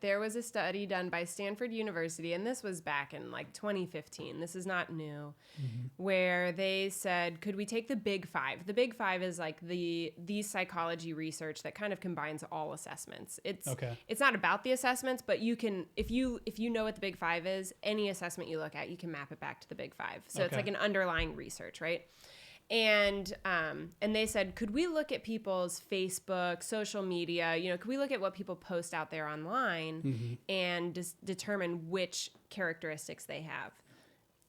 There was a study done by Stanford University, and this was back in like 2015. This is not new, where they said, could we take the Big Five? The Big Five is like the psychology research that kind of combines all assessments. It's not about the assessments, but you can, if you know what the Big Five is, any assessment you look at, you can map it back to the Big Five. So it's like an underlying research, right? And they said, could we look at people's Facebook, social media, could we look at what people post out there online and just determine which characteristics they have?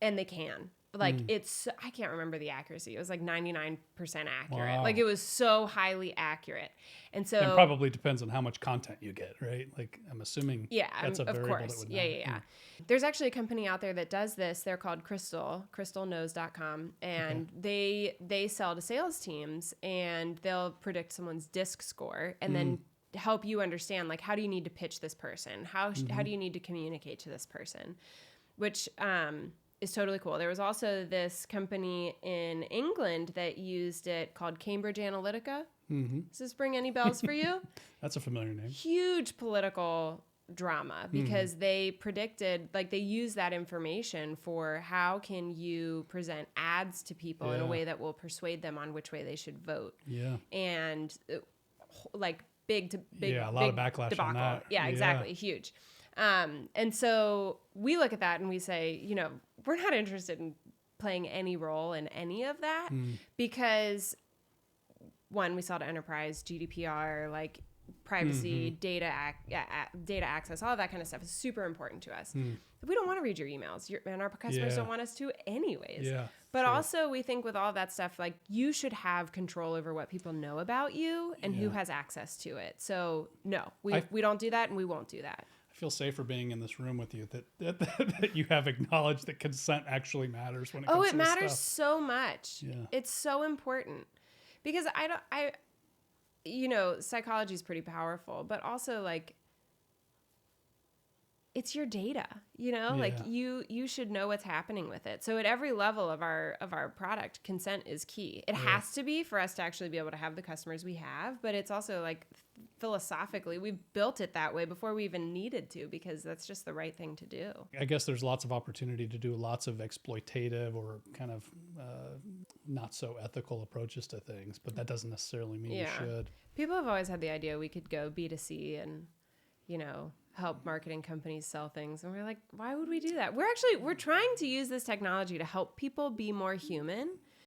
And they can. Like, I can't remember the accuracy. It was like 99% accurate. Wow. Like, it was so highly accurate. And so it probably depends on how much content you get, right? Like, I'm assuming that's a of variable course. that would Yeah. There's actually a company out there that does this. They're called crystalknows.com, and they sell to sales teams, and they'll predict someone's DISC score and then help you understand, like, how do you need to pitch this person? How do you need to communicate to this person? Which is totally cool. There was also this company in England that used it called Cambridge Analytica. Does this ring any bells for you? That's a familiar name. Huge political drama because they predicted, like, they use that information for how can you present ads to people in a way that will persuade them on which way they should vote. Yeah. And like big a lot of backlash debacle. on that. Yeah, exactly. Huge. And so we look at that and we say, we're not interested in playing any role in any of that because, one, we saw to enterprise, GDPR, like privacy, data access, all of that kind of stuff is super important to us. We don't want to read your emails, and our customers don't want us to anyways. Yeah, but also we think with all that stuff, like, you should have control over what people know about you and who has access to it. So no, we don't do that, and we won't do that. I feel safer being in this room with you that you have acknowledged that consent actually matters when it comes to it matters stuff. so much. Yeah. It's so important because psychology is pretty powerful, but also, like, it's your data, like you should know what's happening with it. So at every level of our product, consent is key. It has to be for us to actually be able to have the customers we have, but it's also, like, philosophically, we've built it that way before we even needed to, because that's just the right thing to do. I guess there's lots of opportunity to do lots of exploitative or kind of not so ethical approaches to things, but that doesn't necessarily mean you should. People have always had the idea we could go B2C and, help marketing companies sell things. And we're like, why would we do that? We're trying to use this technology to help people be more human.